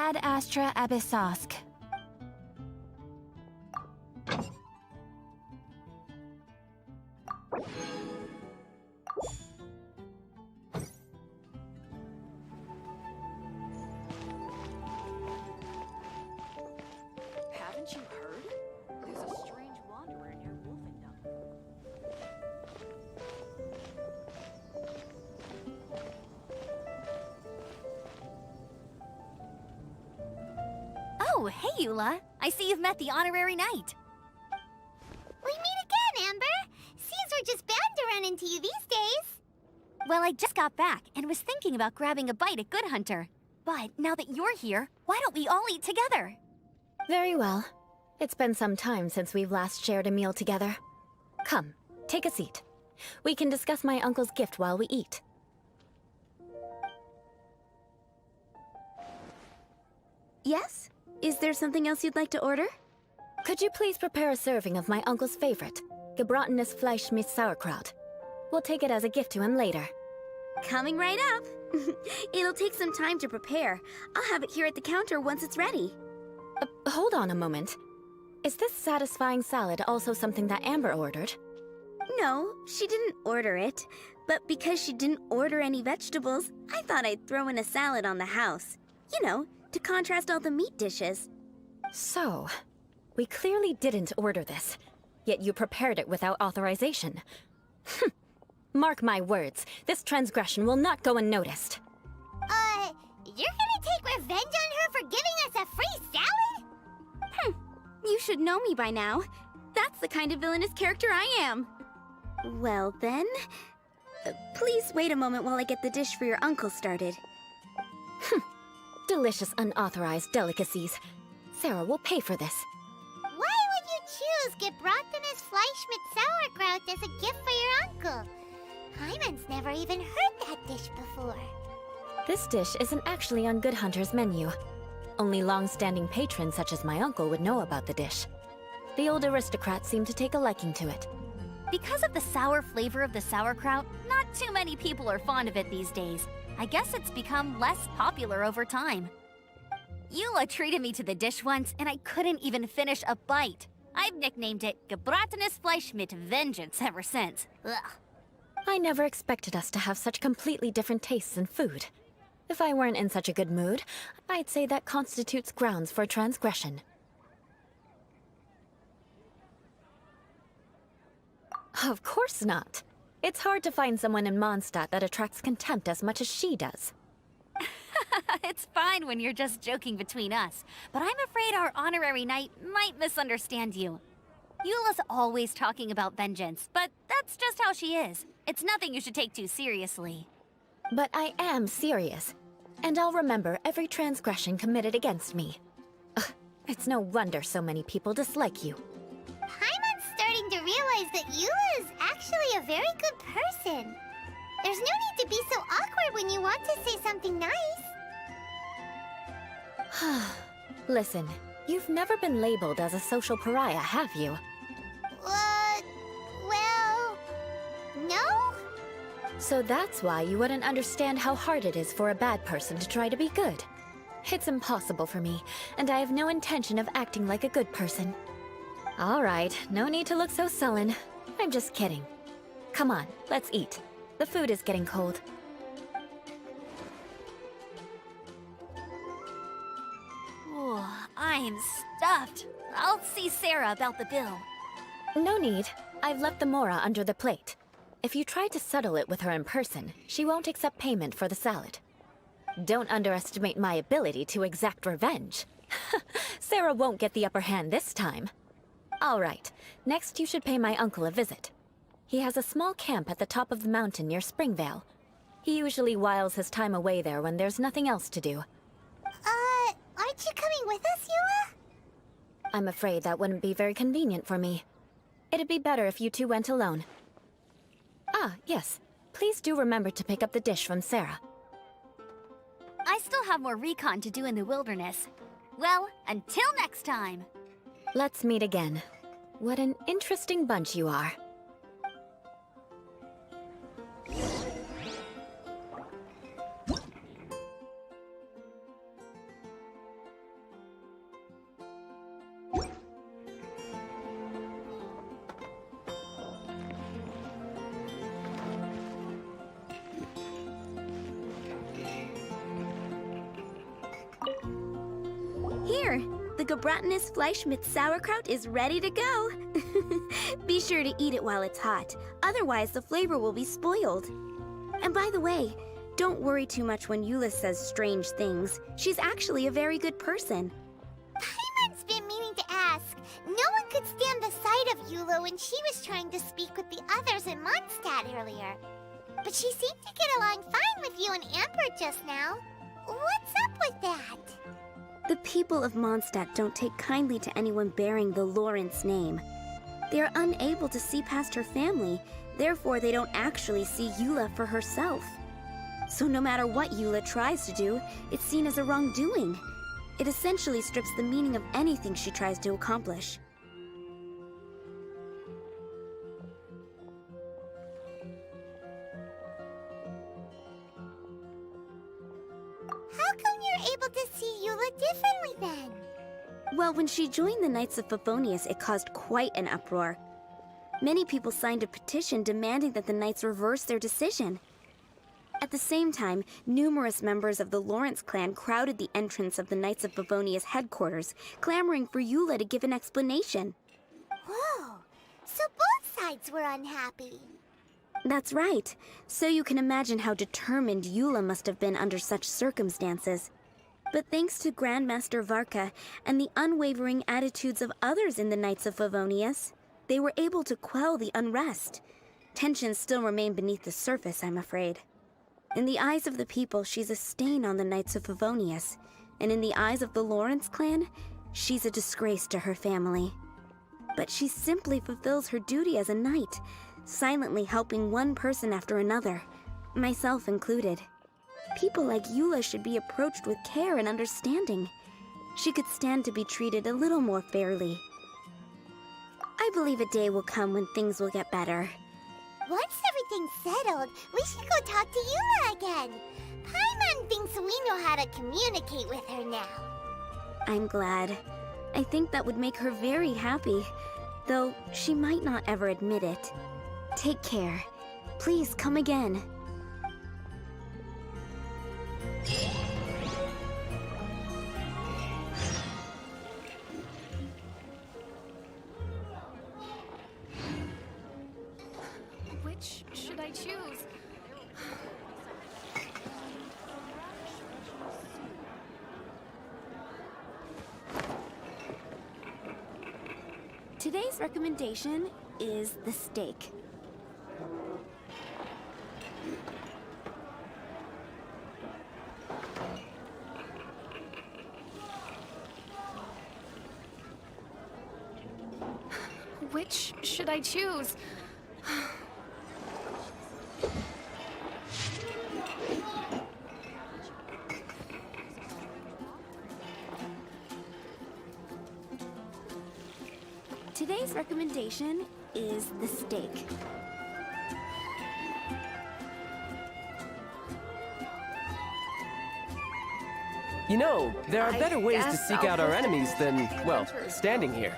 Ad Astra Abyssosk. Haven't you heard? There's a strange wanderer near Wolfendom. Oh, hey, Eula. I see you've met the honorary knight. We meet again, Amber! Seems we're just bound to run into you these days. Well, I just got back and was thinking about grabbing a bite at Good Hunter. But now that you're here, why don't we all eat together? Very well. It's been some time since we've last shared a meal together. Come, take a seat. We can discuss my uncle's gift while we eat. Yes? Is there something else you'd like to order? Could you please prepare a serving of my uncle's favorite, gebratenes Fleisch mit Sauerkraut? We'll take it as a gift to him later. Coming right up. It'll take some time to prepare. I'll have it here at the counter once it's ready. Hold on a moment. Is this satisfying salad also something that Amber ordered? No, she didn't order it. But because she didn't order any vegetables, I thought I'd throw in a salad on the house. You know, to contrast all the meat dishes. So, we clearly didn't order this, yet you prepared it without authorization. Mark my words, this transgression will not go unnoticed. You're gonna take revenge on her for giving us a free salad? You should know me by now. That's the kind of villainous character I am. Well then, please wait a moment while I get the dish for your uncle started. Delicious unauthorized delicacies. Sarah will pay for this. Why would you choose gebratenes Fleisch mit Sauerkraut as a gift for your uncle? Hyman's never even heard that dish before. This dish isn't actually on Good Hunter's menu. Only long-standing patrons such as my uncle would know about the dish. The old aristocrats seem to take a liking to it. Because of the sour flavor of the sauerkraut, not too many people are fond of it these days. I guess it's become less popular over time. Eula treated me to the dish once, and I couldn't even finish a bite. I've nicknamed it gebratenes Fleisch mit Vengeance ever since. Ugh. I never expected us to have such completely different tastes in food. If I weren't in such a good mood, I'd say that constitutes grounds for transgression. Of course not. It's hard to find someone in Mondstadt that attracts contempt as much as she does. It's fine when you're just joking between us, but I'm afraid our honorary knight might misunderstand you. Eula's always talking about vengeance, but that's just how she is. It's nothing you should take too seriously. But I am serious, and I'll remember every transgression committed against me. Ugh, it's no wonder so many people dislike you. Hyman's starting to realize that Eula is actually a very good person. There's no need to be so awkward when you want to say something nice. Listen, you've never been labeled as a social pariah, have you? Well, no? So that's why you wouldn't understand how hard it is for a bad person to try to be good. It's impossible for me, and I have no intention of acting like a good person. All right, no need to look so sullen. I'm just kidding. Come on, let's eat. The food is getting cold. Ooh, I'm stuffed. I'll see Sarah about the bill. No need. I've left the mora under the plate. If you try to settle it with her in person, she won't accept payment for the salad. Don't underestimate my ability to exact revenge. Sarah won't get the upper hand this time. All right, next you should pay my uncle a visit. He has a small camp at the top of the mountain near Springvale. He usually whiles his time away there when there's nothing else to do. Aren't you coming with us, Eula? I'm afraid that wouldn't be very convenient for me. It'd be better if you two went alone. Ah, yes. Please do remember to pick up the dish from Sarah. I still have more recon to do in the wilderness. Well, until next time. Let's meet again. What an interesting bunch you are. Here, the Gebratenes Fleischmitz sauerkraut is ready to go. Be sure to eat it while it's hot, otherwise the flavor will be spoiled. And by the way, don't worry too much when Eula says strange things. She's actually a very good person. Paimon's been meaning to ask. No one could stand the sight of Eula when she was trying to speak with the others in Mondstadt earlier. But she seemed to get along fine with you and Amber just now. What's up with that? The people of Mondstadt don't take kindly to anyone bearing the Lawrence name. They are unable to see past her family, therefore they don't actually see Eula for herself. So no matter what Eula tries to do, it's seen as a wrongdoing. It essentially strips the meaning of anything she tries to accomplish. How come you're able to see Eula differently then? Well, when she joined the Knights of Favonius, it caused quite an uproar. Many people signed a petition demanding that the Knights reverse their decision. At the same time, numerous members of the Lawrence clan crowded the entrance of the Knights of Favonius headquarters, clamoring for Eula to give an explanation. Whoa, so both sides were unhappy. That's right. So you can imagine how determined Eula must have been under such circumstances. But thanks to Grandmaster Varka and the unwavering attitudes of others in the Knights of Favonius, they were able to quell the unrest. Tensions still remain beneath the surface, I'm afraid. In the eyes of the people, she's a stain on the Knights of Favonius, and in the eyes of the Lawrence clan, she's a disgrace to her family. But she simply fulfills her duty as a knight, silently helping one person after another, myself included. People like Eula should be approached with care and understanding. She could stand to be treated a little more fairly. I believe a day will come when things will get better. Once everything's settled, we should go talk to Eula again. Paimon thinks we know how to communicate with her now. I'm glad. I think that would make her very happy, though she might not ever admit it. Take care. Please come again. Which should I choose? Today's recommendation is the steak. Which should I choose? Today's recommendation is the steak. You know, there are better ways to seek out our enemies than, well, standing here.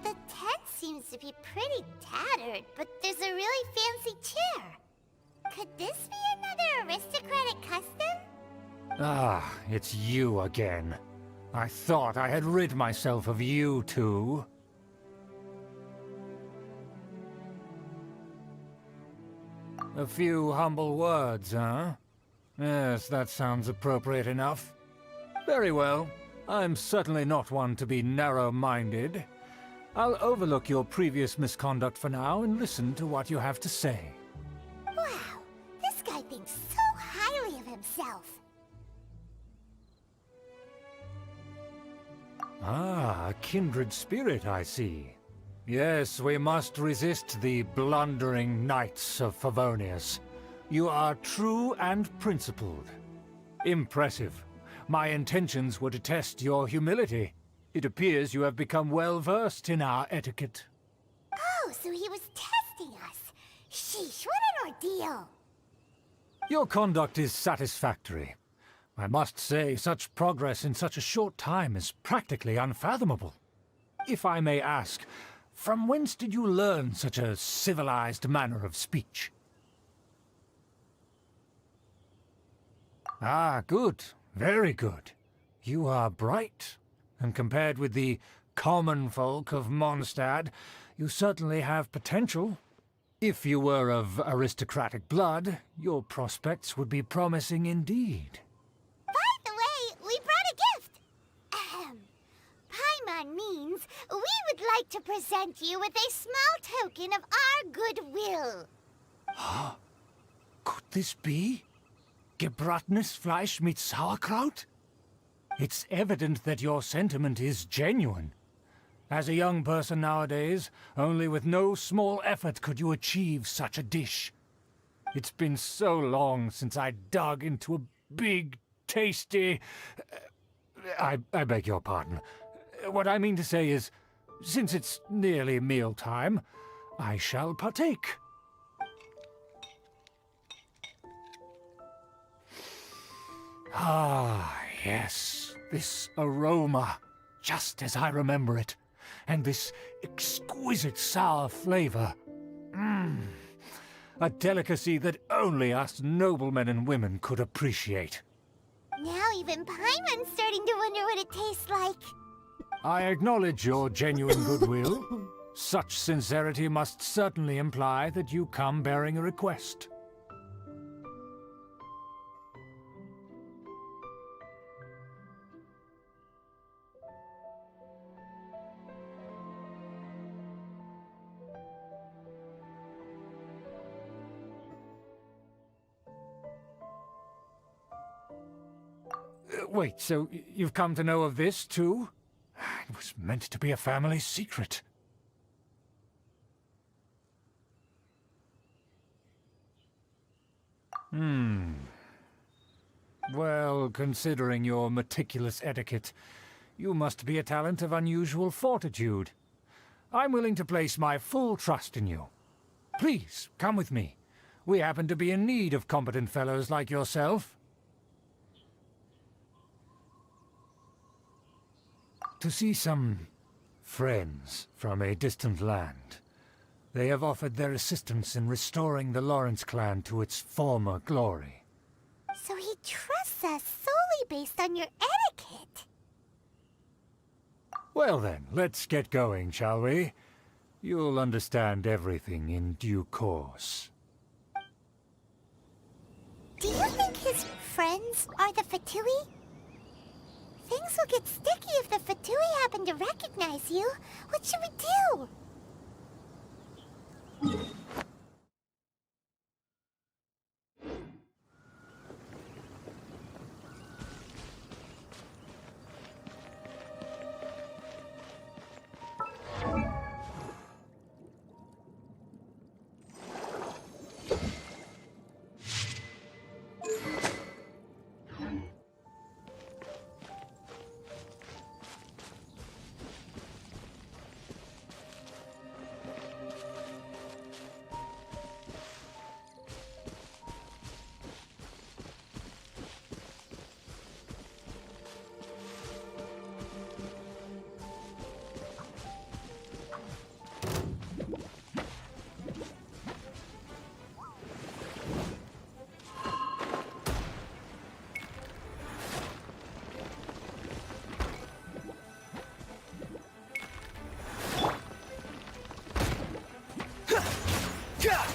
The tent seems to be pretty tattered, but there's a really fancy chair. Could this be another aristocratic custom? Ah, it's you again. I thought I had rid myself of you two. A few humble words, huh? Yes, that sounds appropriate enough. Very well. I'm certainly not one to be narrow-minded. I'll overlook your previous misconduct for now and listen to what you have to say. Wow, this guy thinks so highly of himself. Ah, a kindred spirit, I see. Yes, we must resist the blundering knights of Favonius. You are true and principled. Impressive. My intentions were to test your humility. It appears you have become well-versed in our etiquette. Oh, so he was testing us. Sheesh, what an ordeal. Your conduct is satisfactory. I must say, such progress in such a short time is practically unfathomable. If I may ask, from whence did you learn such a civilized manner of speech? Ah, good. Very good. You are bright, and compared with the common folk of Mondstadt, you certainly have potential. If you were of aristocratic blood, your prospects would be promising indeed. By the way, we brought a gift. Paimon means we would like to present you with a small token of our goodwill. Could this be? Gebratenes Fleisch mit Sauerkraut? It's evident that your sentiment is genuine. As a young person nowadays, only with no small effort could you achieve such a dish. It's been so long since I dug into a big, tasty... I beg your pardon. What I mean to say is, since it's nearly mealtime, I shall partake. Ah, yes, this aroma, just as I remember it, and this exquisite sour flavor. A delicacy that only us noblemen and women could appreciate. Now even Paimon's starting to wonder what it tastes like. I acknowledge your genuine goodwill. Such sincerity must certainly imply that you come bearing a request. Wait, so you've come to know of this, too? It was meant to be a family secret. Well, considering your meticulous etiquette, you must be a talent of unusual fortitude. I'm willing to place my full trust in you. Please, come with me. We happen to be in need of competent fellows like yourself. To see some friends from a distant land. They have offered their assistance in restoring the Lawrence clan to its former glory. So he trusts us solely based on your etiquette. Well then, let's get going, shall we? You'll understand everything in due course. Do you think his friends are the Fatui? Things will get sticky if the Fatui happen to recognize you. What should we do?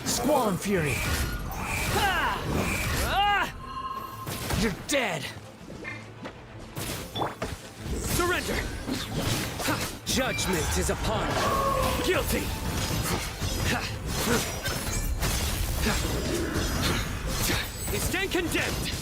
Squall and Fury! You're dead! Surrender! Ha! Judgment is upon you! Guilty! Ha! You stand condemned!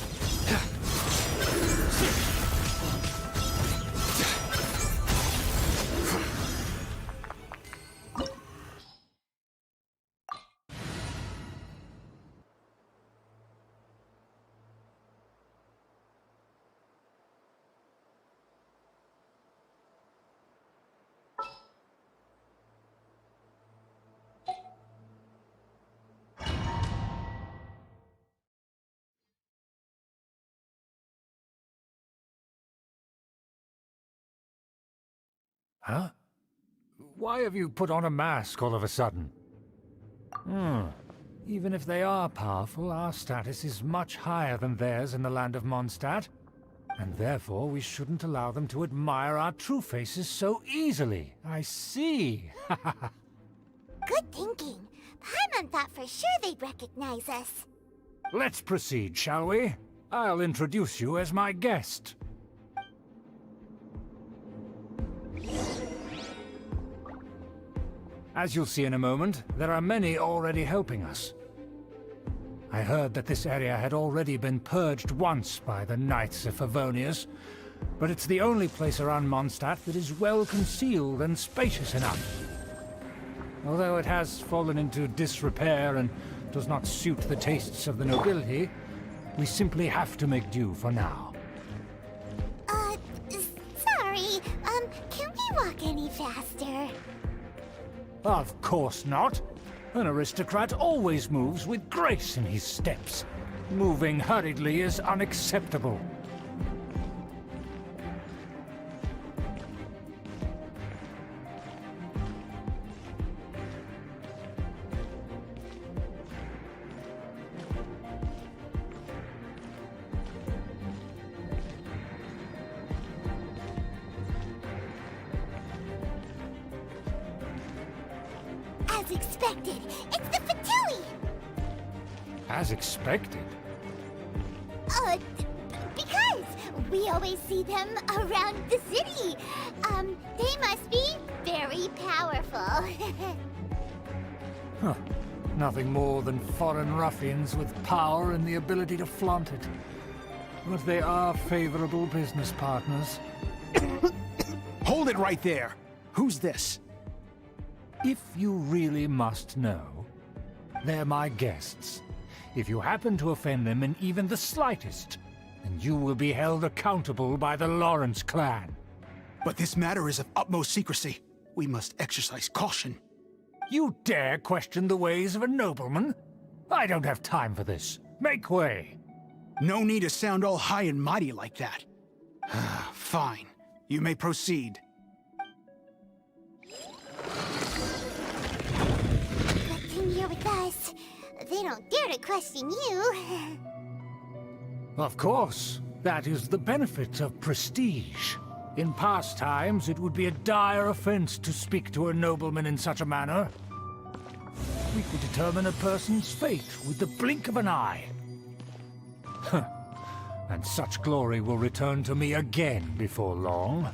Huh? Why have you put on a mask all of a sudden? Even if they are powerful, our status is much higher than theirs in the land of Mondstadt, and therefore we shouldn't allow them to admire our true faces so easily. I see. Good thinking. Paimon thought for sure they'd recognize us. Let's proceed, shall we? I'll introduce you as my guest. As you'll see in a moment, there are many already helping us. I heard that this area had already been purged once by the Knights of Favonius, but it's the only place around Mondstadt that is well concealed and spacious enough. Although it has fallen into disrepair and does not suit the tastes of the nobility, we simply have to make do for now. Sorry, can we walk any faster? Of course not. An aristocrat always moves with grace in his steps. Moving hurriedly is unacceptable. As expected, it's the Fatui! As expected. Because we always see them around the city. They must be very powerful. Huh. Nothing more than foreign ruffians with power and the ability to flaunt it. But they are favorable business partners. Hold it right there! Who's this? If you really must know, they're my guests. If you happen to offend them in even the slightest, then you will be held accountable by the Lawrence clan. But this matter is of utmost secrecy. We must exercise caution. You dare question the ways of a nobleman? I don't have time for this. Make way. No need to sound all high and mighty like that. Fine. You may proceed. Good thing you're with us. They don't dare to question you. Of course. That is the benefit of prestige. In past times, it would be a dire offense to speak to a nobleman in such a manner. We could determine a person's fate with the blink of an eye. And such glory will return to me again before long.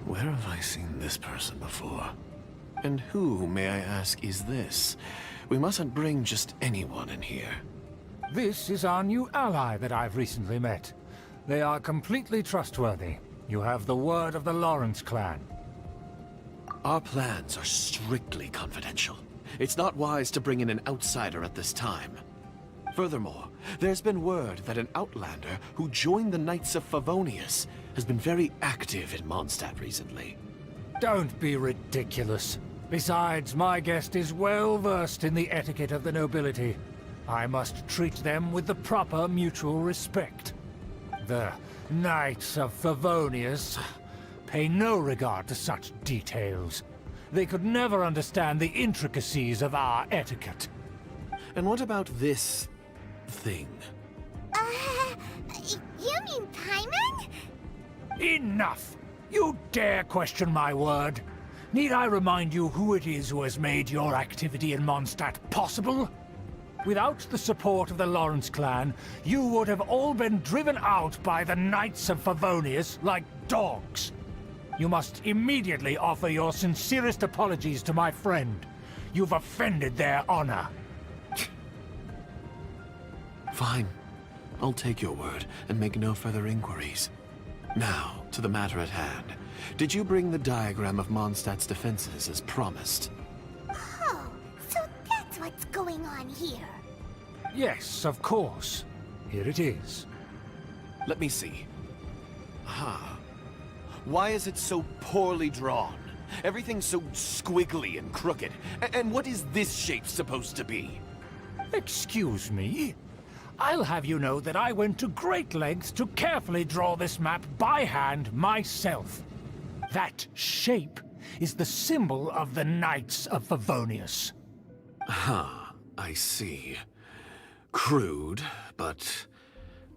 Where have I seen this person before? And who, may I ask, is this? We mustn't bring just anyone in here. This is our new ally that I've recently met. They are completely trustworthy. You have the word of the Lawrence clan. Our plans are strictly confidential. It's not wise to bring in an outsider at this time. Furthermore, there's been word that an outlander who joined the Knights of Favonius has been very active in Mondstadt recently. Don't be ridiculous. Besides, my guest is well versed in the etiquette of the nobility. I must treat them with the proper mutual respect. The Knights of Favonius pay no regard to such details. they could never understand the intricacies of our etiquette. And what about this thing? You mean Paimon? Enough! You dare question my word? Need I remind you who it is who has made your activity in Mondstadt possible? Without the support of the Lawrence clan, you would have all been driven out by the Knights of Favonius like dogs. You must immediately offer your sincerest apologies to my friend. You've offended their honor. Fine. I'll take your word and make no further inquiries. Now, to the matter at hand. Did you bring the diagram of Mondstadt's defenses as promised? Oh, so that's what's going on here. Yes, of course. Here it is. Let me see. Aha. Why is it so poorly drawn? Everything's so squiggly and crooked. And what is this shape supposed to be? Excuse me? I'll have you know that I went to great lengths to carefully draw this map by hand myself. That shape is the symbol of the Knights of Favonius. I see. Crude, but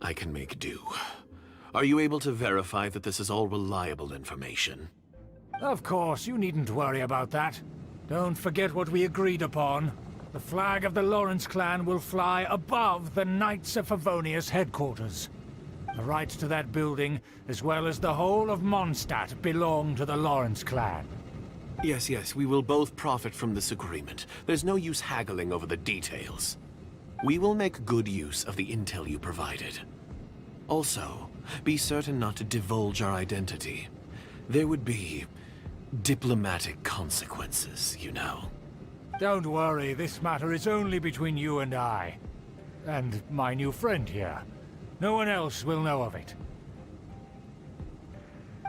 I can make do. Are you able to verify that this is all reliable information? Of course, you needn't worry about that. Don't forget what we agreed upon. The flag of the Lawrence clan will fly above the Knights of Favonius headquarters. The rights to that building, as well as the whole of Mondstadt, belong to the Lawrence clan. Yes, we will both profit from this agreement. There's no use haggling over the details. We will make good use of the intel you provided. Also, be certain not to divulge our identity. There would be diplomatic consequences, you know. Don't worry, this matter is only between you and I. And my new friend here. No one else will know of it.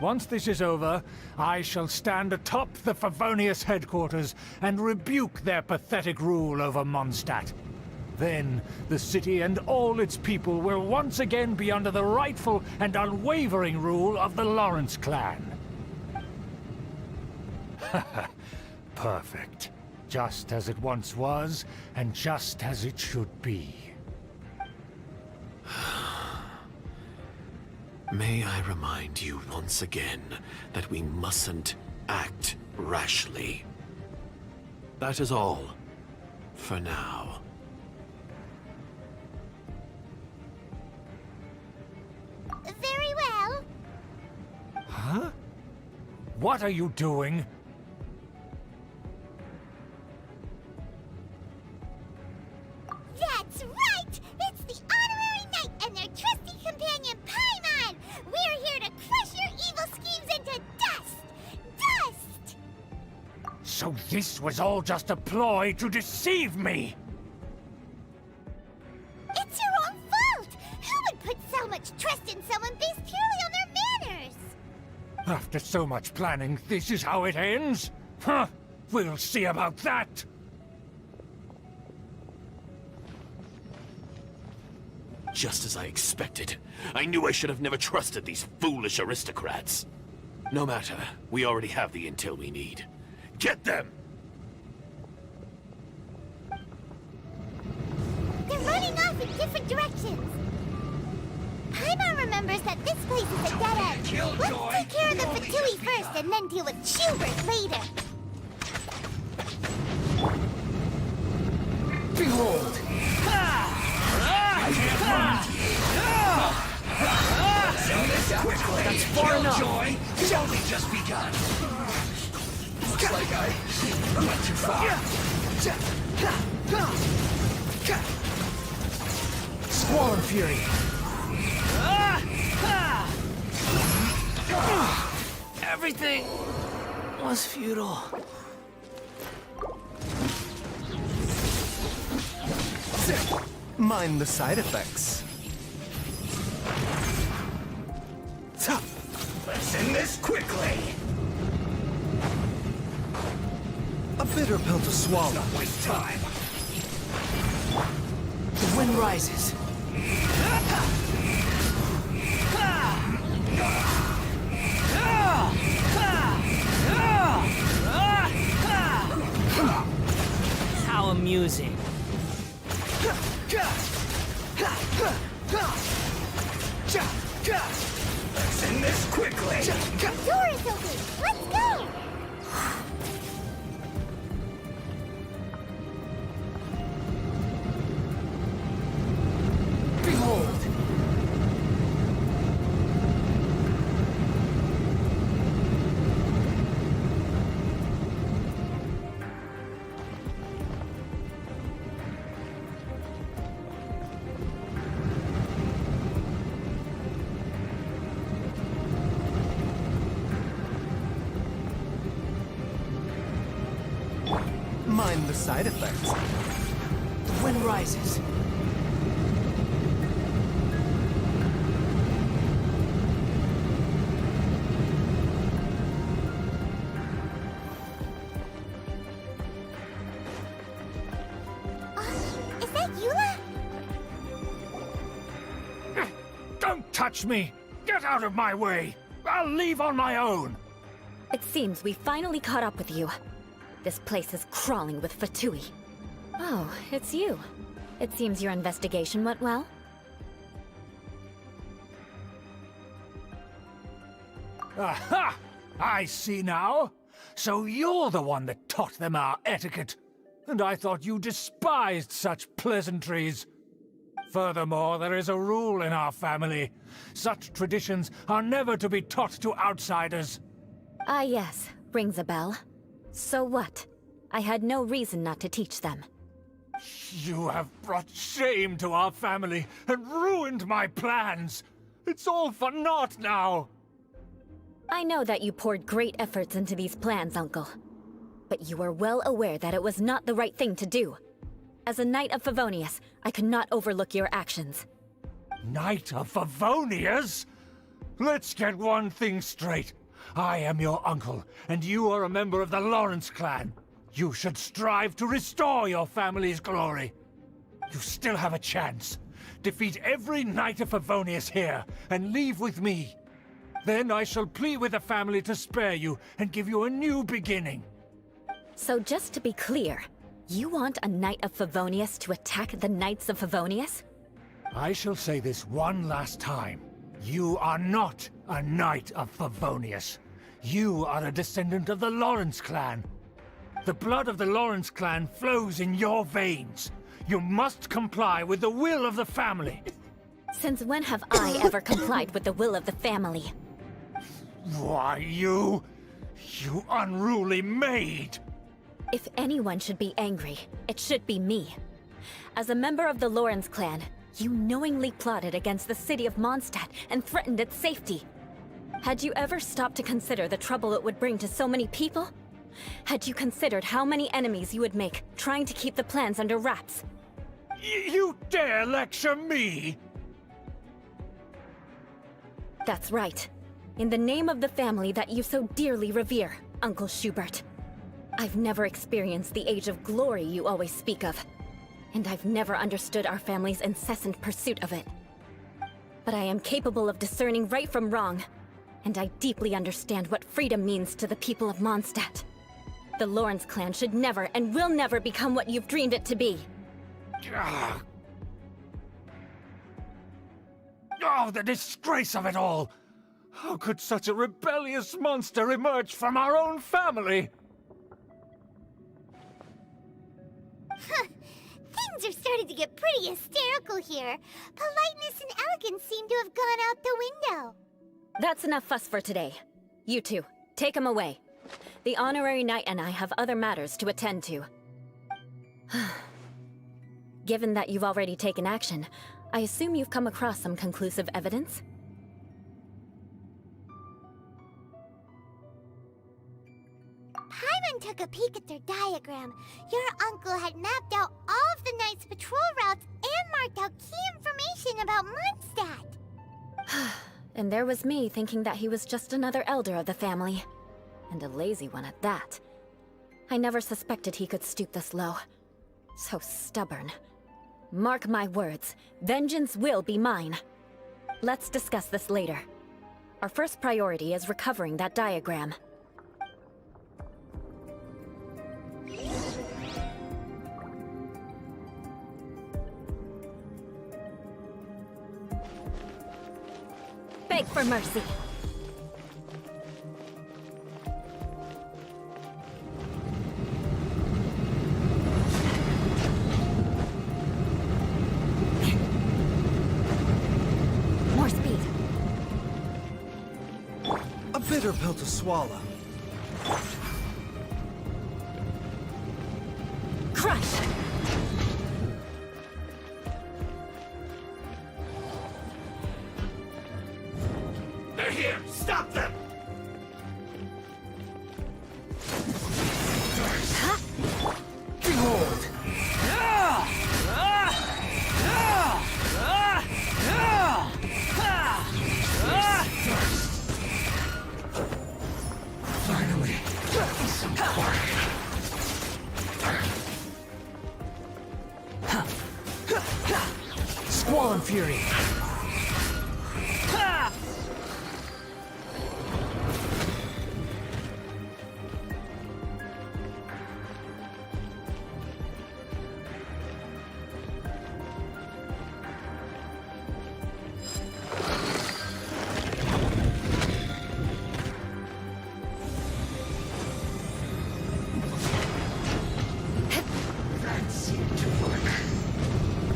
Once this is over, I shall stand atop the Favonius headquarters and rebuke their pathetic rule over Mondstadt. Then, the city and all its people will once again be under the rightful and unwavering rule of the Lawrence clan. Perfect. Just as it once was, and just as it should be. May I remind you once again that we mustn't act rashly. That is all, for now. Very well. Huh? What are you doing? That's right! It's the Honorary Knight and their trusty companion, Paimon! We're here to crush your evil schemes into dust! Dust! So this was all just a ploy to deceive me! It's your own fault! Who would put so much trust in someone based purely on their manners? After so much planning, this is how it ends? Huh! We'll see about that! Just as I expected. I knew I should have never trusted these foolish aristocrats. No matter, we already have the intel we need. Get them! They're running off in different directions. Paimon remembers that this place is a dead end. Let's take care of the Fatui first and then deal with Chubert later. Behold! That's far enough. Joy, it's only just begun. Looks like I went too far. Squall Fury. Everything was futile. Mind the side effects. Let's end this quickly. A bitter pill to swallow. Not waste time. The wind rises. amusing. Let's end this quickly. The door is open. Let's go. Behold! Mind the side effects. The wind rises. Is that Eula? Don't touch me! Get out of my way! I'll leave on my own! It seems we finally caught up with you. This place is crawling with Fatui. Oh, it's you. It seems your investigation went well. Aha! I see now. So you're the one that taught them our etiquette. And I thought you despised such pleasantries. Furthermore, there is a rule in our family. Such traditions are never to be taught to outsiders. Ah yes, rings a bell. So what? I had no reason not to teach them. You have brought shame to our family and ruined my plans. It's all for naught now. I know that you poured great efforts into these plans, Uncle. But you are well aware that it was not the right thing to do. As a Knight of Favonius, I could not overlook your actions. Knight of Favonius? Let's get one thing straight. I am your uncle, and you are a member of the Lawrence clan. You should strive to restore your family's glory. You still have a chance. Defeat every Knight of Favonius here, and leave with me. Then I shall plead with the family to spare you, and give you a new beginning. So just to be clear, you want a Knight of Favonius to attack the Knights of Favonius? I shall say this one last time. You are not a Knight of Favonius. You are a descendant of the Lawrence clan. The blood of the Lawrence clan flows in your veins. You must comply with the will of the family. Since when have I ever complied with the will of the family? Why, you unruly maid! If anyone should be angry, it should be me. As a member of the Lawrence clan, you knowingly plotted against the city of Mondstadt and threatened its safety. Had you ever stopped to consider the trouble it would bring to so many people? Had you considered how many enemies you would make trying to keep the plans under wraps? You dare lecture me? That's right. In the name of the family that you so dearly revere, Uncle Schubert. I've never experienced the age of glory you always speak of. And I've never understood our family's incessant pursuit of it. But I am capable of discerning right from wrong. And I deeply understand what freedom means to the people of Mondstadt. The Lawrence clan should never and will never become what you've dreamed it to be. Oh, the disgrace of it all! How could such a rebellious monster emerge from our own family? Things are starting to get pretty hysterical here. Politeness and elegance seem to have gone out the window. That's enough fuss for today. You two, take him away. The honorary knight and I have other matters to attend to. Given that you've already taken action, I assume you've come across some conclusive evidence? Paimon took a peek at their diagram. Your uncle had mapped out all of the Knight's patrol routes and marked out key information about Mondstadt. And there was me thinking that he was just another elder of the family. And a lazy one at that. I never suspected he could stoop this low. So stubborn. Mark my words, vengeance will be mine. Let's discuss this later. Our first priority is recovering that diagram. Beg for mercy. More speed. A bitter pill to swallow. Crush! They're here! Stop them! Behold! Finally, some quiet. Squall and fury!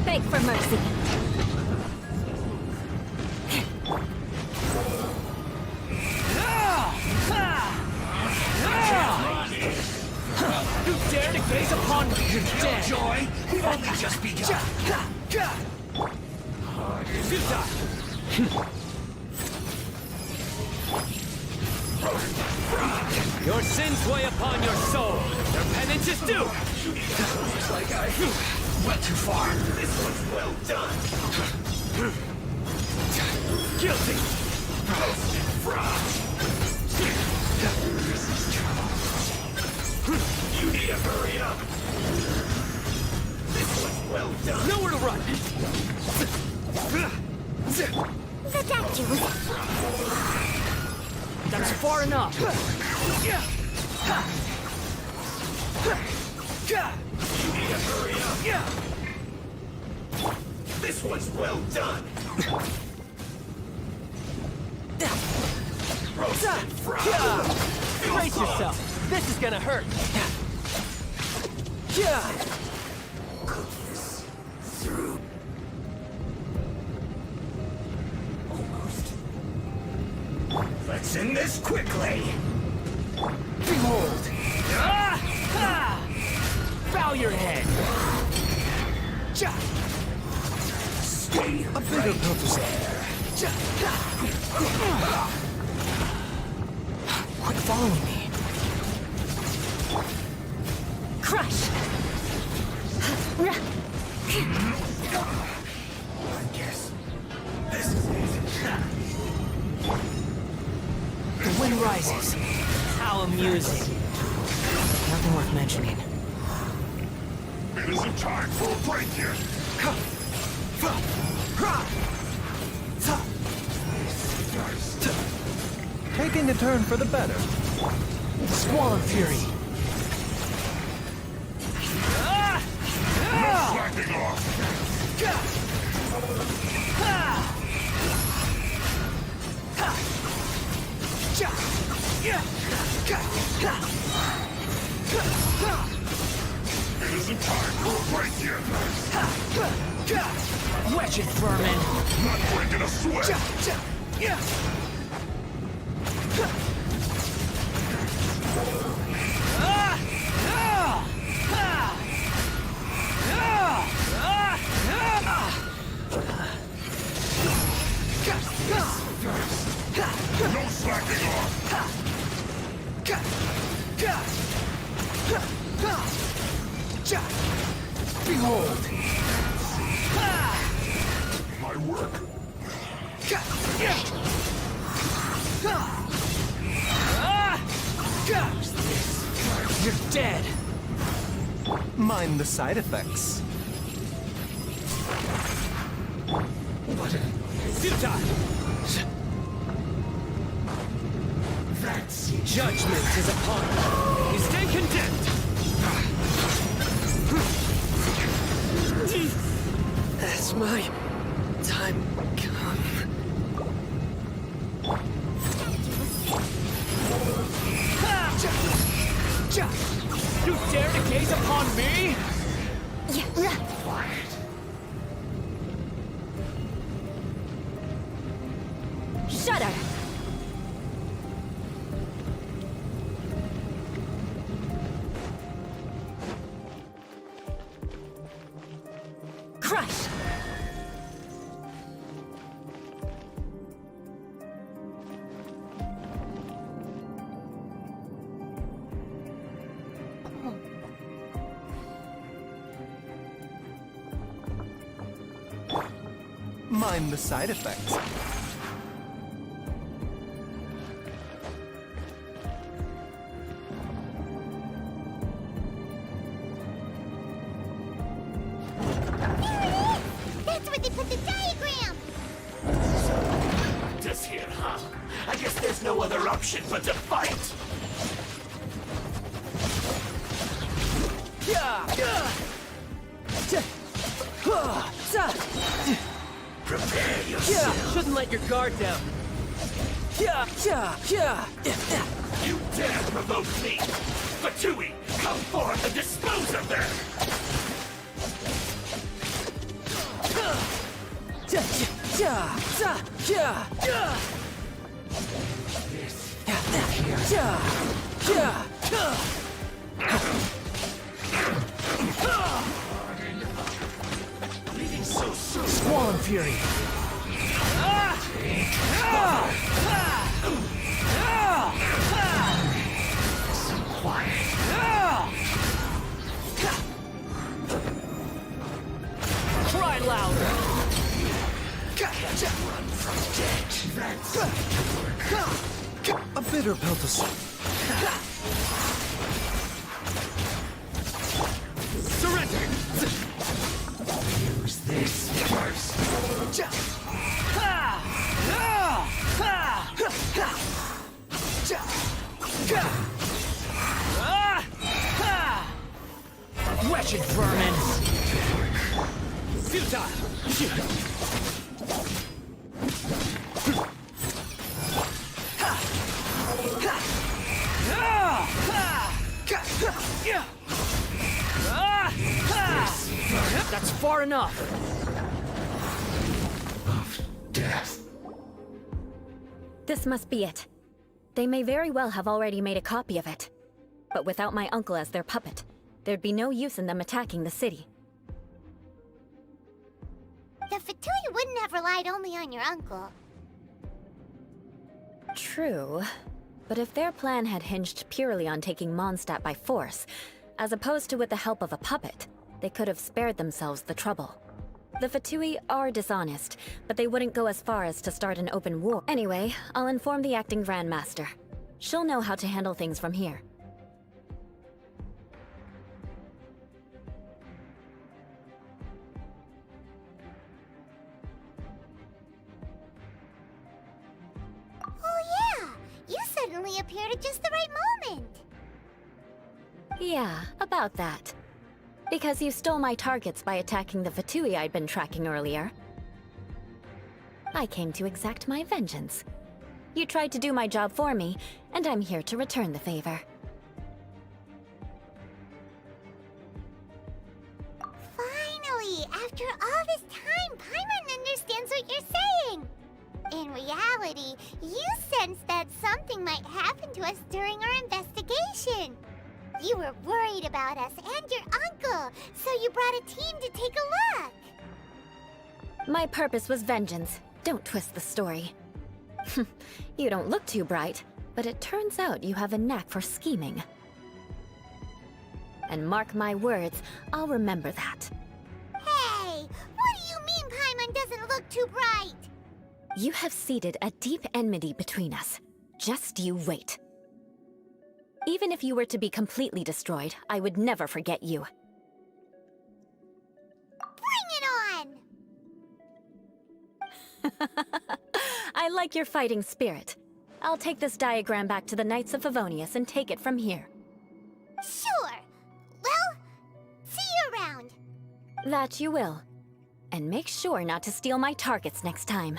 Beg for mercy. You dare to gaze upon me? You're dead! Joy, we've only just begun. Your sins weigh upon your soul. Their penance is due. Looks like I went too far. This one's well done. Guilty. Roasted frost. This is trouble. You need to hurry up. This one's well done. Nowhere to run. The statue. That's far enough. You need to hurry up. This one's well done. Roasted frost. Brace yourself. This is gonna hurt. Through. Almost. Let's end this quickly. Behold. Bow your head. Stay A bitter pill to swallow. Quit following me. Crush! I guess this is it. The wind rises. How amusing. Nothing worth mentioning. It isn't time for a break yet. Taking a turn for the better. Squall and fury. Slacking off. It isn't time for a break yet. Wretched vermin. Not breaking a sweat. No slacking off. Behold. My work. You're dead. Mind the side effects. Sutai. Judgment is upon you. You stand condemned. Has my time come? You dare to gaze upon me? Shudder! Crush! Mind the side effects. That's where they put the diagram! Just here, huh? I guess there's no other option but to fight! Prepare yourself! Shouldn't let your guard down. You dare provoke me! Fatui, come forth and dispose of them! Leaving so soon! Squall Fury! Cry louder. Run from death! A bitter pill to swallow. Surrender. Use this first! Wretched vermin! Futile. That's far enough. Of death. This must be it. They may very well have already made a copy of it. But without my uncle as their puppet, there'd be no use in them attacking the city. The Fatui wouldn't have relied only on your uncle. True. But if their plan had hinged purely on taking Mondstadt by force, as opposed to with the help of a puppet, they could have spared themselves the trouble. The Fatui are dishonest, but they wouldn't go as far as to start an open war. Anyway, I'll inform the acting Grandmaster. She'll know how to handle things from here. Oh yeah! You suddenly appeared at just the right moment! Yeah, about that. Because you stole my targets by attacking the Fatui I'd been tracking earlier. I came to exact my vengeance. You tried to do my job for me, and I'm here to return the favor. Finally! After all this time, Paimon understands what you're saying! In reality, you sensed that something might happen to us during our investigation. You were worried about us and your uncle, so you brought a team to take a look. My purpose was vengeance. Don't twist the story. You don't look too bright, but it turns out you have a knack for scheming. And mark my words, I'll remember that. Hey, what do you mean Paimon doesn't look too bright? You have seeded a deep enmity between us. Just you wait. Even if you were to be completely destroyed, I would never forget you. Bring it on! I like your fighting spirit. I'll take this diagram back to the Knights of Favonius and take it from here. Sure. Well, see you around. That you will. And make sure not to steal my targets next time.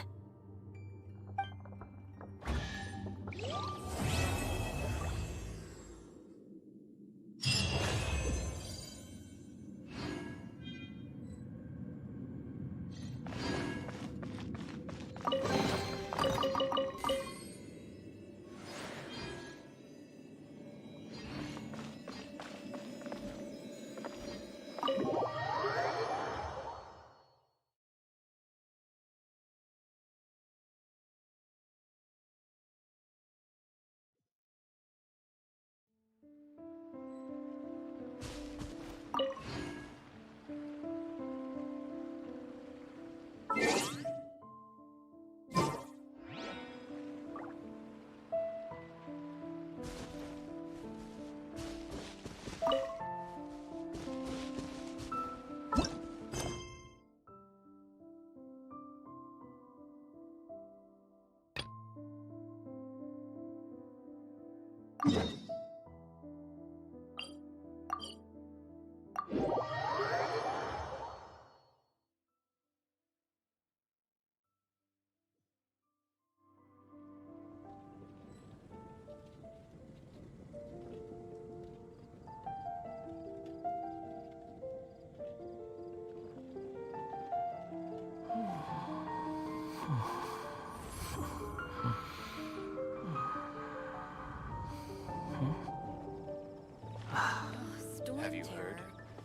Storm Have you terror. heard?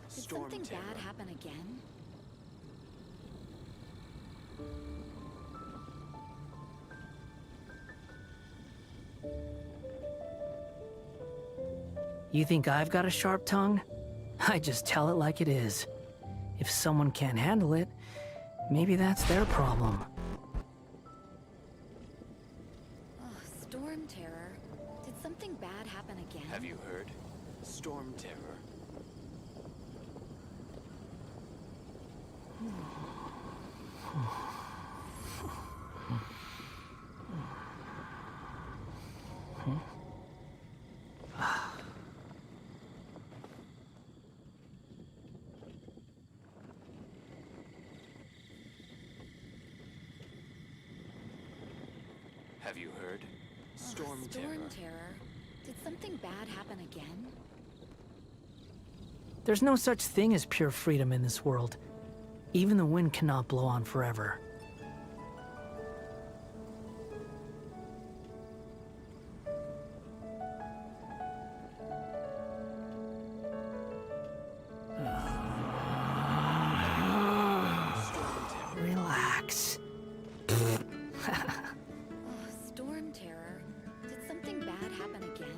Did Storm something terror. bad happen again? You think I've got a sharp tongue? I just tell it like it is. If someone can't handle it, maybe that's their problem. Storm terror. Did something bad happen again? Have you heard? Storm terror. Have you heard? Storm terror. Storm terror. Did something bad happen again? There's no such thing as pure freedom in this world. Even the wind cannot blow on forever. Relax. Storm terror. Did something bad happen again?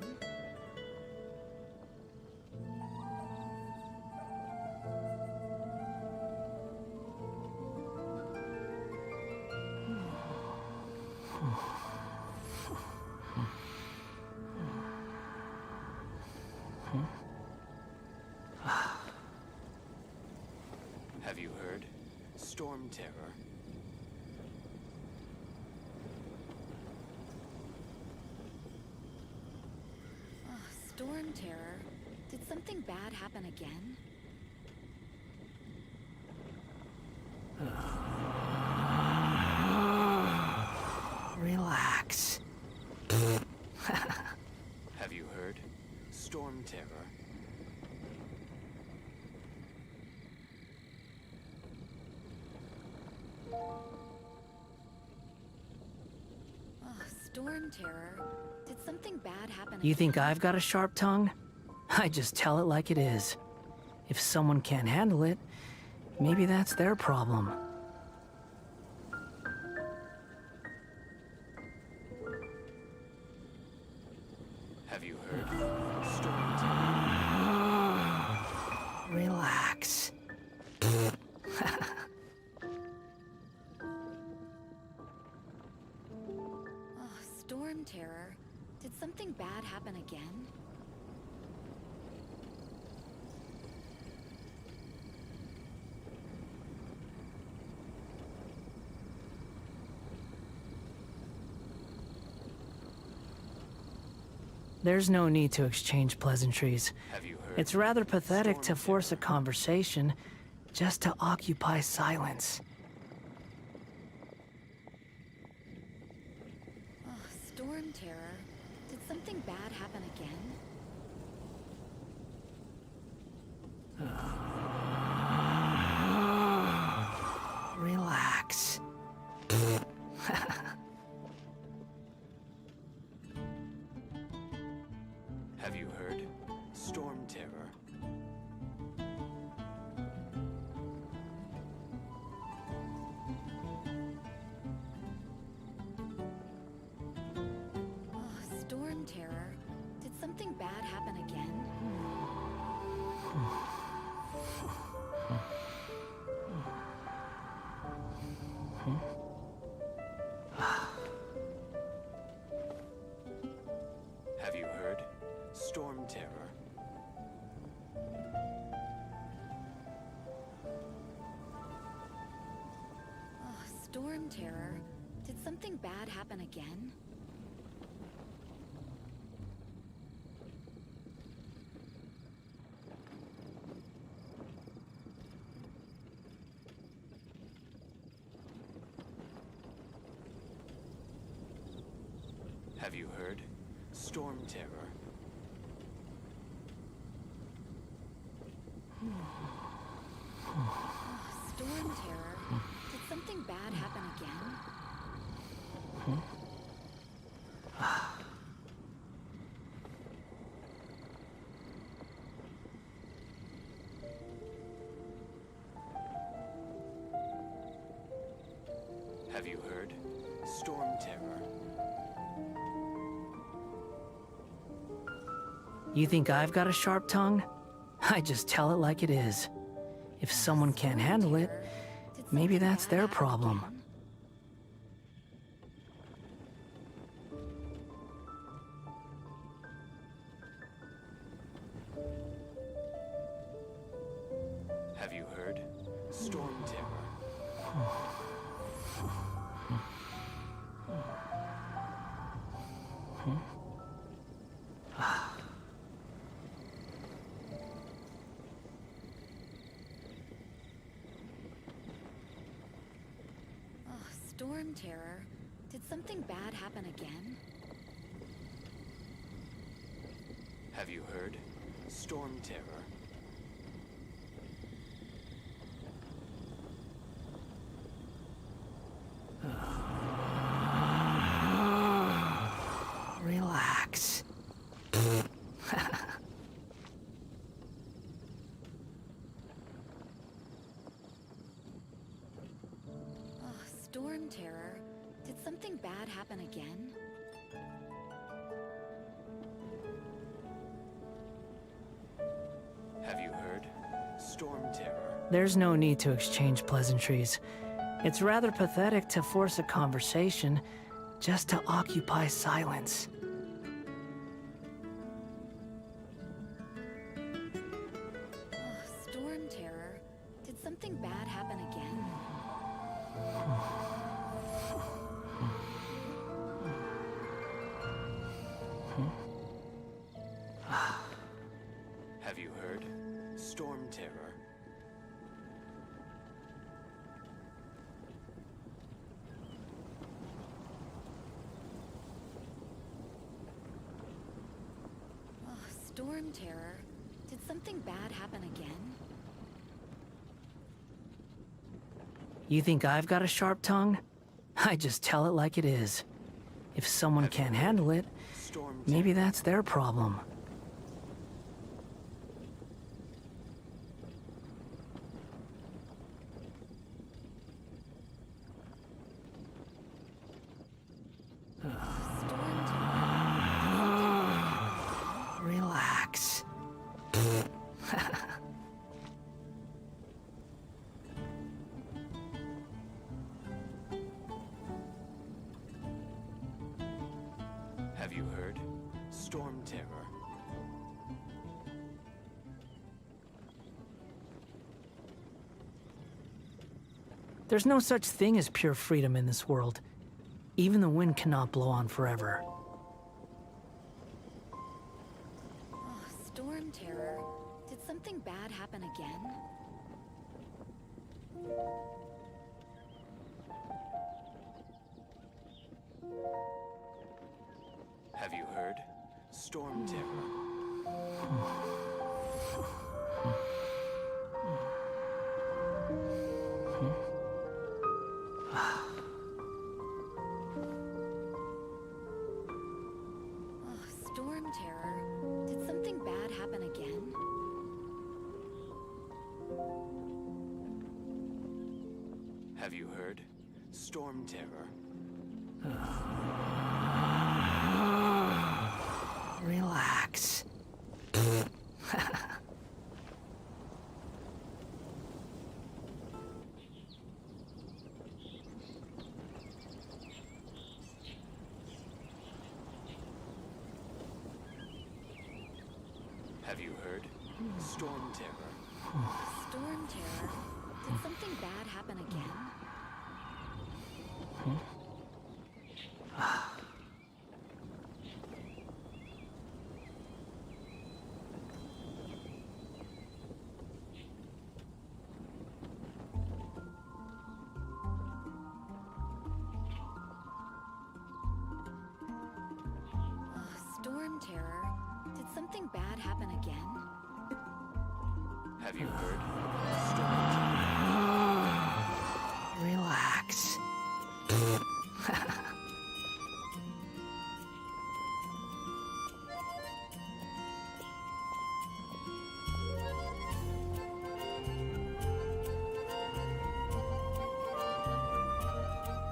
Have you heard? Storm terror. Storm terror. Did something bad happen again? Relax. Have you heard? Storm terror. Storm terror. Did something bad happen You think again? I've got a sharp tongue? I just tell it like it is. If someone can't handle it, maybe that's their problem. Have you heard? Storm terror. Relax. Storm terror. Did something bad happen again? There's no need to exchange pleasantries. Have you heard? It's rather pathetic to Storm force a terror. conversation just to occupy silence. Storm terror. Did something bad happen again? Relax. Have you heard? Storm terror. Storm terror. Did something bad happen again? Have you heard? Storm terror. Storm terror. Did something bad happen again? Have you heard? Storm terror. Storm terror? Did something bad happen again? Have you heard? Storm terror. You think I've got a sharp tongue? I just tell it like it is. If someone can't handle it, maybe that's their problem. Have you heard? Storm terror. Storm terror? Did something bad happen again? Have you heard? Storm terror. Relax. Storm terror? Did something bad happen again? Have you heard? Storm terror. There's no need to exchange pleasantries. It's rather pathetic to force a conversation just to occupy silence. Storm terror? Did something bad happen again? Have you heard? Storm terror. Storm terror? Did something bad happen again? You think I've got a sharp tongue? I just tell it like it is. If someone can't handle it, maybe that's their problem. Relax. Have you heard? Storm terror. There's no such thing as pure freedom in this world. Even the wind cannot blow on forever. Storm terror? Did something bad happen again? Have you heard? Storm terror. Storm terror? Did something bad happen again? Have you heard? Storm terror. Relax. Have you heard? Storm terror. Storm terror? Did something bad happen again? storm terror. Did something bad happen again? Have you heard? Relax.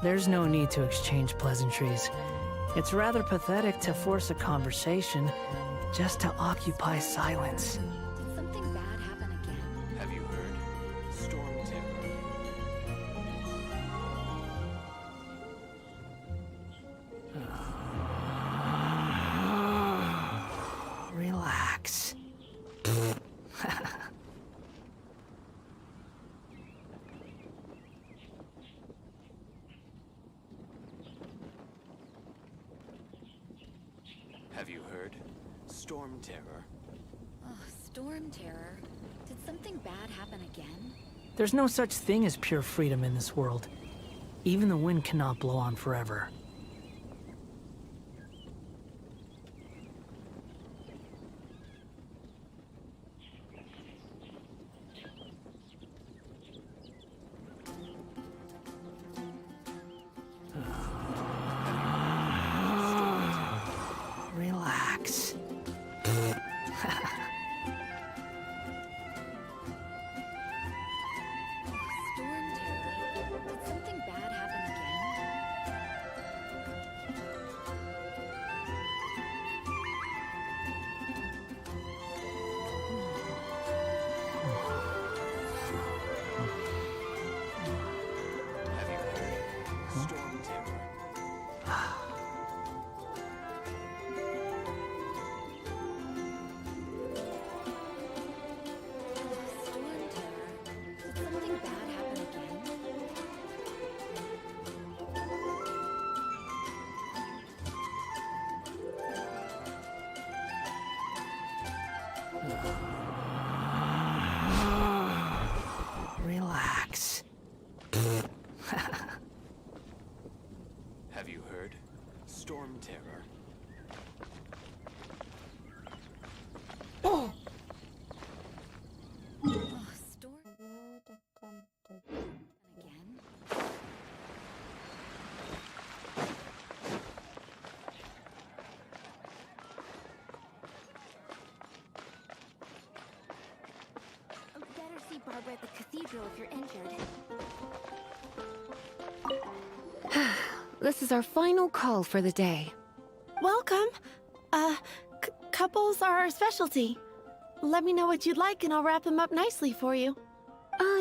There's no need to exchange pleasantries. It's rather pathetic to force a conversation just to occupy silence. Did something bad happen again? Have you heard? Storm terror. Relax. Have you heard? Storm terror. Oh, storm terror. Did something bad happen again? There's no such thing as pure freedom in this world. Even the wind cannot blow on forever. Relax. Storm terror. Did something bad happen again? Have you heard? Storm terror. Storm terror. Did something bad happen again? Relax. Have you heard? Storm terror. Oh, storm again. Better see Barbara at the cathedral if you're injured. This is our final call for the day. Welcome. Couples are our specialty. Let me know what you'd like and I'll wrap them up nicely for you.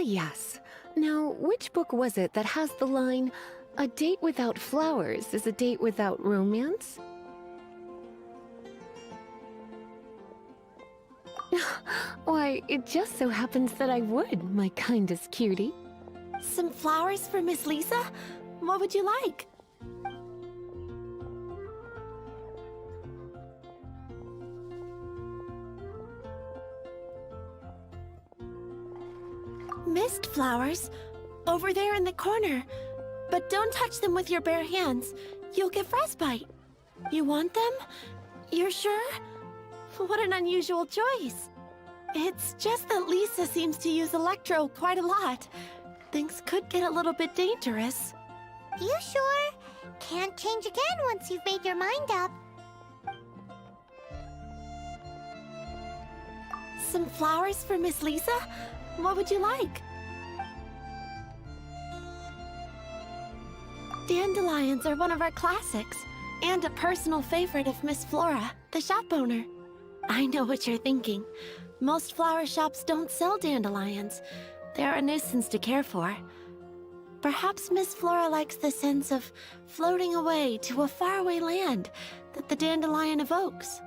Yes. Now, which book was it that has the line, "A date without flowers is a date without romance"? Why, it just so happens that I would, my kindest cutie. Some flowers for Miss Lisa? What would you like? Mist flowers. Over there in the corner. But don't touch them with your bare hands. You'll get frostbite. You want them? You're sure? What an unusual choice. It's just that Lisa seems to use Electro quite a lot. Things could get a little bit dangerous. You sure? Can't change again once you've made your mind up. Some flowers for Miss Lisa? What would you like? Dandelions are one of our classics, and a personal favorite of Miss Flora, the shop owner. I know what you're thinking. Most flower shops don't sell dandelions. They're a nuisance to care for. Perhaps Miss Flora likes the sense of floating away to a faraway land that the dandelion evokes.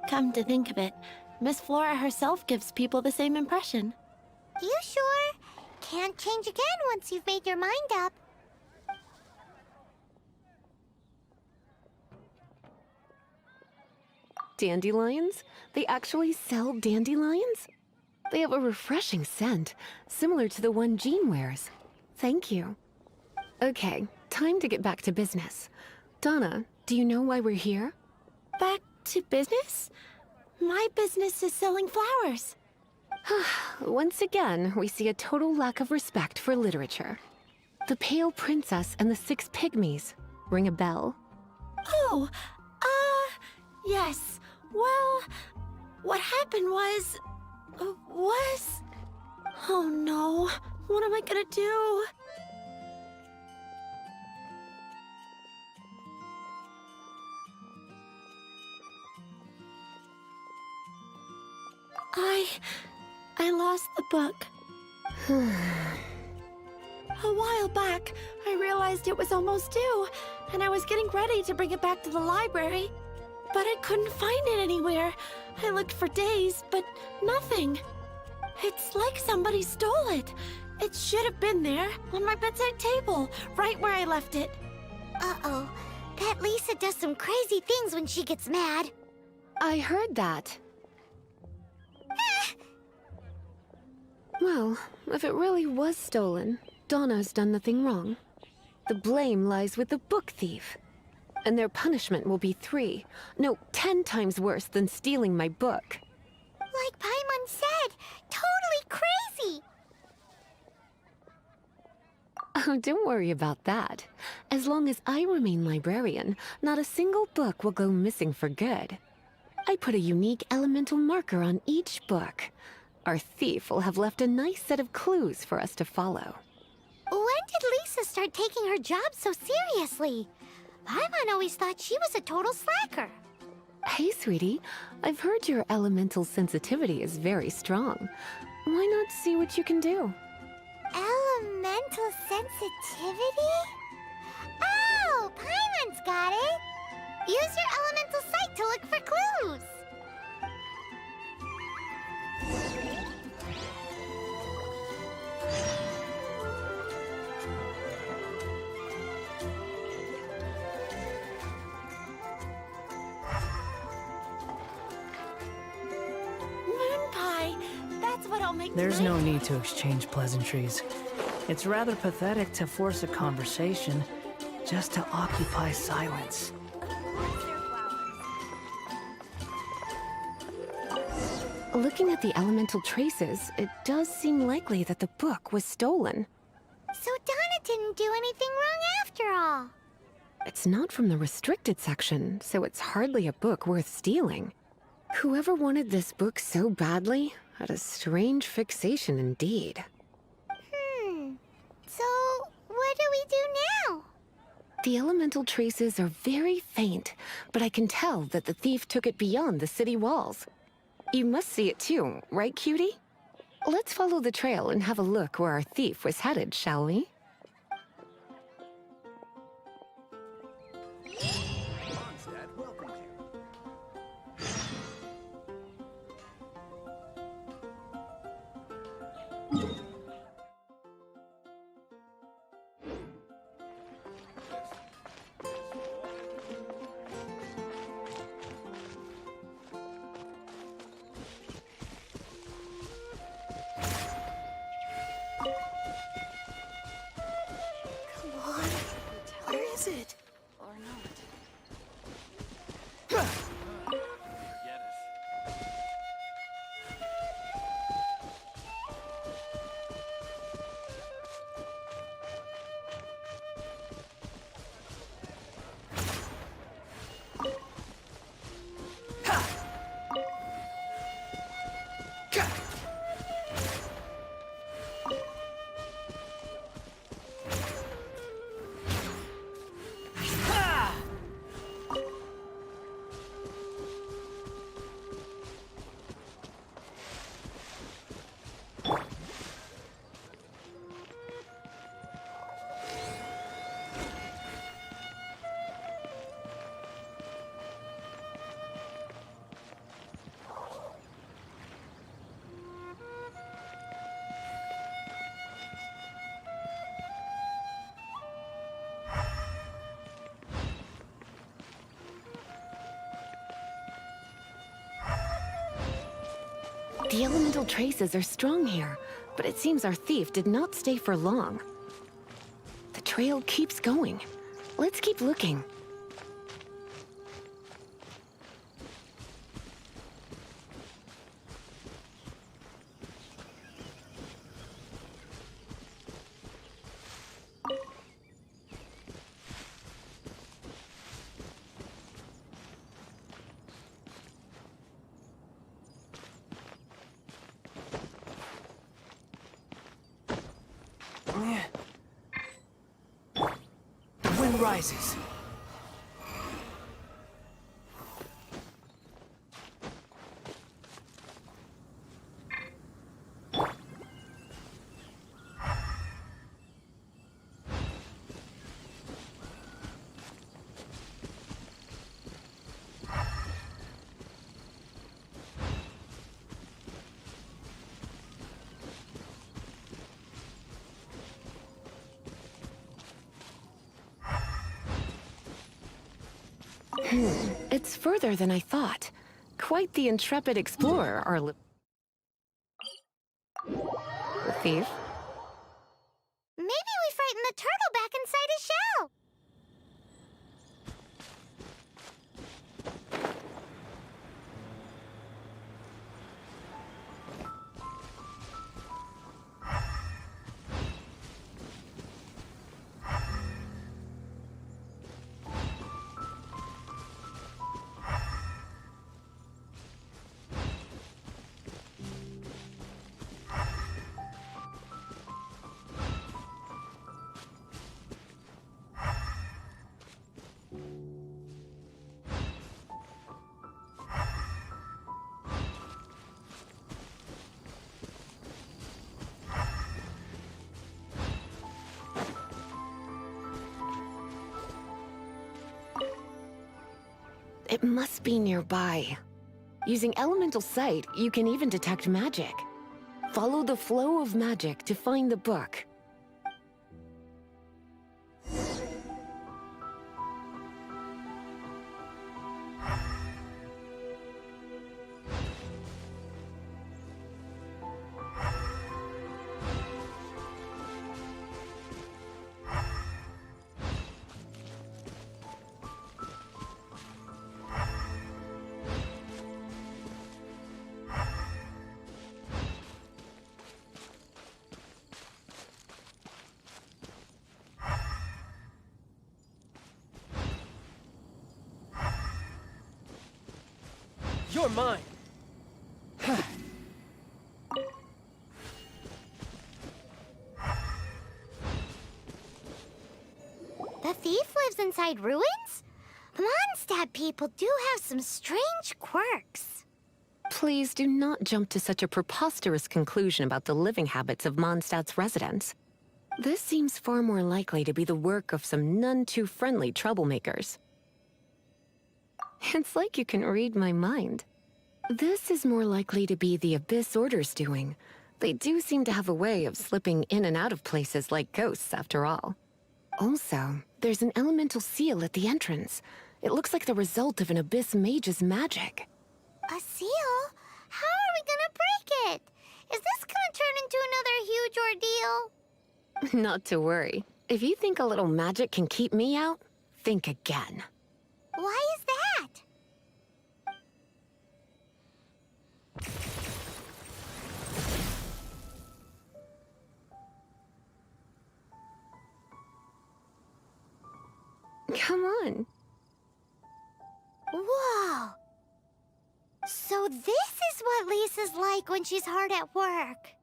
Come to think of it, Miss Flora herself gives people the same impression. You sure? Can't change again once you've made your mind up. Dandelions? They actually sell dandelions? They have a refreshing scent, similar to the one Jean wears. Thank you. Okay, time to get back to business. Donna, do you know why we're here? Back To business? My business is selling flowers. Once again, we see a total lack of respect for literature. The Pale Princess and the Six Pygmies. Ring a bell? Oh, yes. Well, what happened was... Oh no, what am I gonna do? I lost the book. A while back, I realized it was almost due, and I was getting ready to bring it back to the library. But I couldn't find it anywhere. I looked for days, but nothing. It's like somebody stole it. It should have been there, on my bedside table, right where I left it. Uh-oh. That Lisa does some crazy things when she gets mad. I heard that. Well, if it really was stolen, Donna's done nothing wrong. The blame lies with the book thief. And their punishment will be 10 times worse than stealing my book. Like Paimon said, totally crazy! Oh, don't worry about that. As long as I remain librarian, not a single book will go missing for good. I put a unique elemental marker on each book. Our thief will have left a nice set of clues for us to follow. When did Lisa start taking her job so seriously? Paimon always thought she was a total slacker. Hey, sweetie. I've heard your elemental sensitivity is very strong. Why not see what you can do? Elemental sensitivity? Oh, Paimon's got it! Use your elemental sight to look for clues! There's no need to exchange pleasantries. It's rather pathetic to force a conversation just to occupy silence. Looking at the elemental traces, it does seem likely that the book was stolen. So Donna didn't do anything wrong after all. It's not from the restricted section, so it's hardly a book worth stealing. Whoever wanted this book so badly had a strange fixation indeed. So what do we do now? The elemental traces are very faint, but I can tell that the thief took it beyond the city walls. You must see it too, right, cutie? Let's follow the trail and have a look where our thief was headed, shall we? The elemental traces are strong here, but it seems our thief did not stay for long. The trail keeps going. Let's keep looking. rises. It's further than I thought. Quite the intrepid explorer, our thief. Maybe we frightened the turtle back inside his shell. It must be nearby. Using elemental sight, you can even detect magic. Follow the flow of magic to find the book. You're mine. The thief lives inside ruins? The Mondstadt people do have some strange quirks. Please do not jump to such a preposterous conclusion about the living habits of Mondstadt's residents. This seems far more likely to be the work of some none-too-friendly troublemakers. It's like you can read my mind. This is more likely to be the Abyss Order's doing. They do seem to have a way of slipping in and out of places like ghosts, after all. Also, there's an elemental seal at the entrance. It looks like the result of an Abyss mage's magic. A seal? How are we gonna break it? Is this gonna turn into another huge ordeal? Not to worry. If you think a little magic can keep me out, think again. Why is that? Come on. Whoa! So this is what Lisa's like when she's hard at work.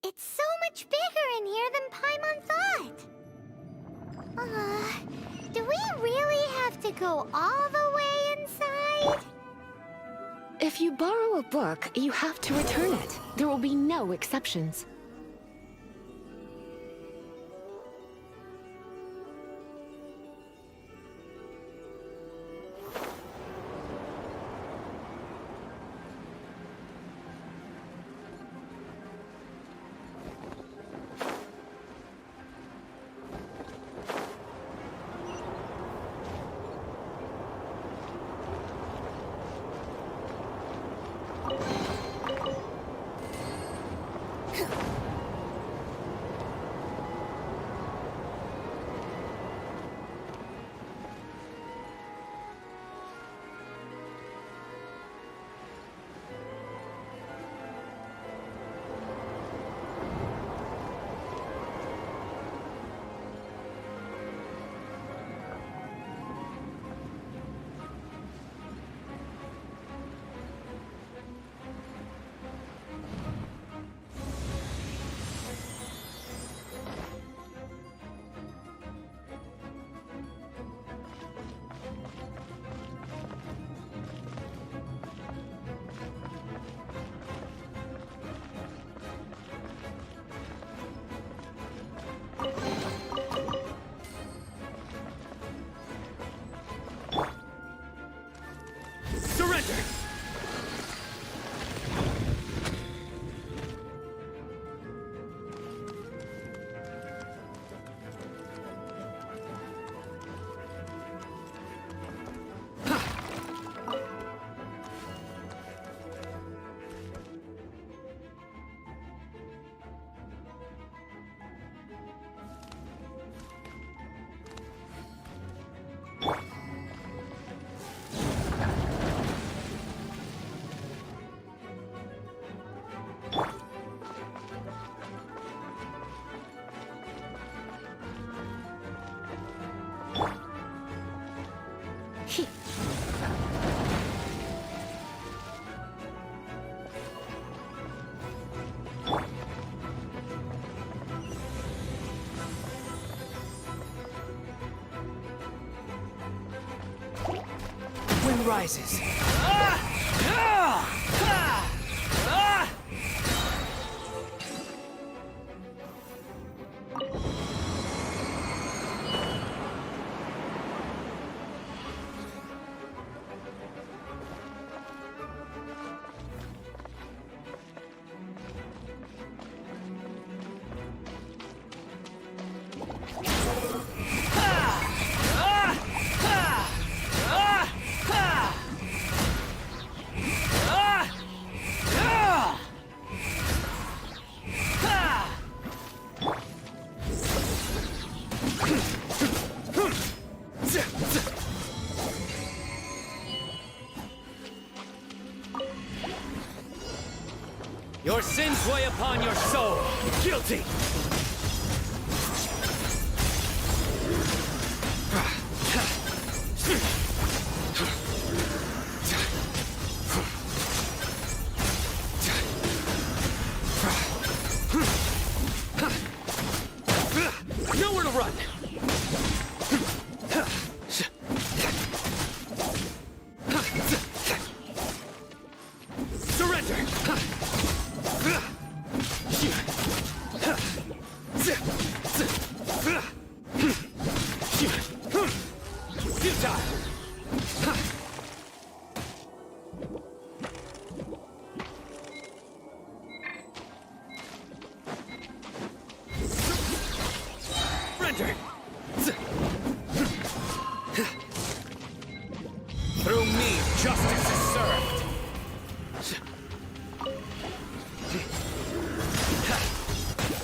It's so much bigger in here than Paimon thought. Do we really have to go all the way inside? If you borrow a book, you have to return it. There will be no exceptions. rises. Your sins weigh upon your soul. Guilty! Nowhere to run! Surrender! Futile! Surrender! Through me, justice is served!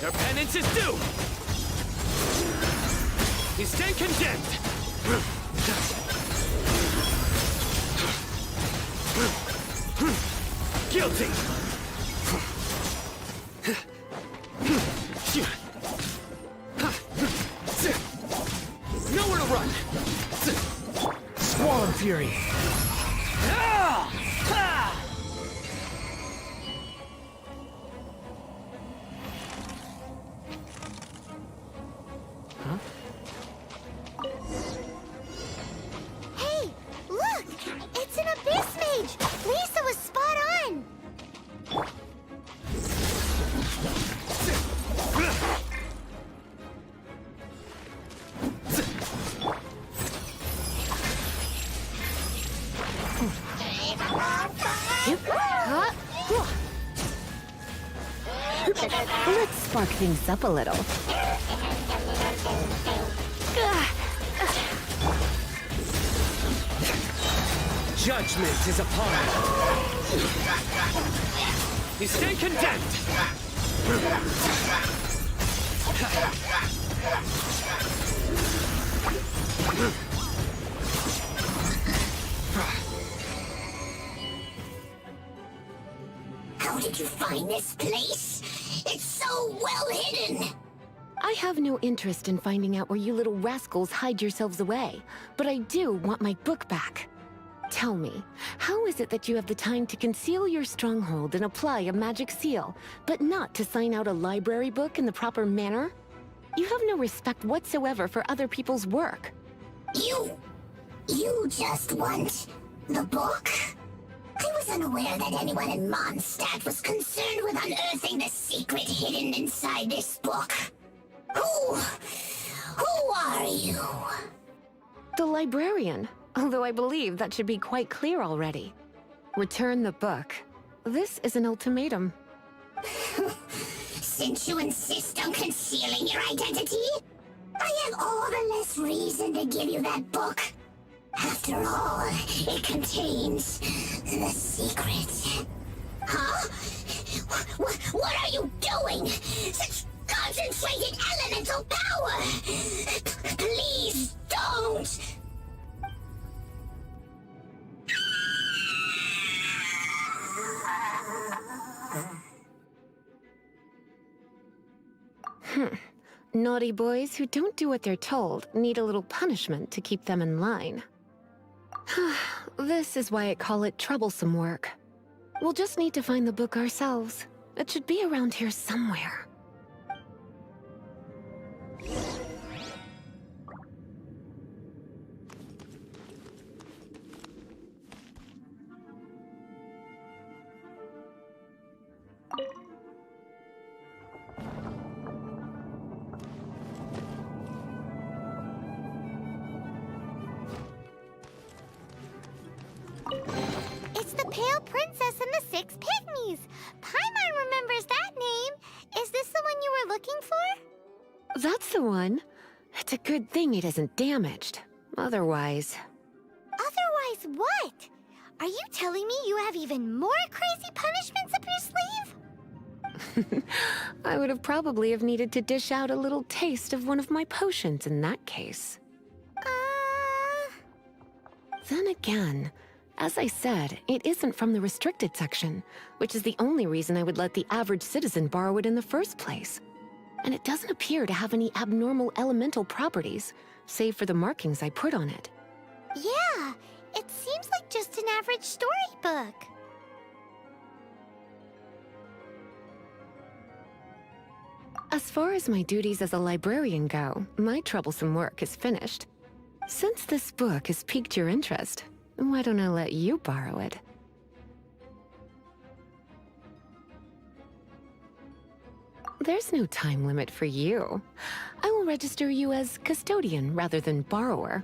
Your penance is due! You stand condemned! Guilty! Nowhere to run! Swallow Fury. Hey, look! It's an abyss mage! Lisa was spot on! Let's spark things up a little. Judgment is upon you! You stand condemned! How did you find this place? It's so well hidden! I have no interest in finding out where you little rascals hide yourselves away, but I do want my book back. Tell me, how is it that you have the time to conceal your stronghold and apply a magic seal, but not to sign out a library book in the proper manner? You have no respect whatsoever for other people's work. You just want the book? I was unaware that anyone in Mondstadt was concerned with unearthing the secret hidden inside this book. Who are you? The librarian, although I believe that should be quite clear already. Return the book. This is an ultimatum. Since you insist on concealing your identity, I have all the less reason to give you that book. After all, it contains the secret. Huh? What are you doing? Such concentrated elemental power! Please don't! Naughty boys who don't do what they're told need a little punishment to keep them in line. This is why I call it troublesome work. We'll just need to find the book ourselves. It should be around here somewhere. Pale Princess and the Six Pygmies. Paimon remembers that name. Is this the one you were looking for? That's the one. It's a good thing it isn't damaged. Otherwise... Otherwise what? Are you telling me you have even more crazy punishments up your sleeve? I would have probably have needed to dish out a little taste of one of my potions in that case. Then again, as I said, it isn't from the restricted section, which is the only reason I would let the average citizen borrow it in the first place. And it doesn't appear to have any abnormal elemental properties, save for the markings I put on it. Yeah, it seems like just an average storybook. As far as my duties as a librarian go, my troublesome work is finished. Since this book has piqued your interest, why don't I let you borrow it? There's no time limit for you. I will register you as custodian rather than borrower,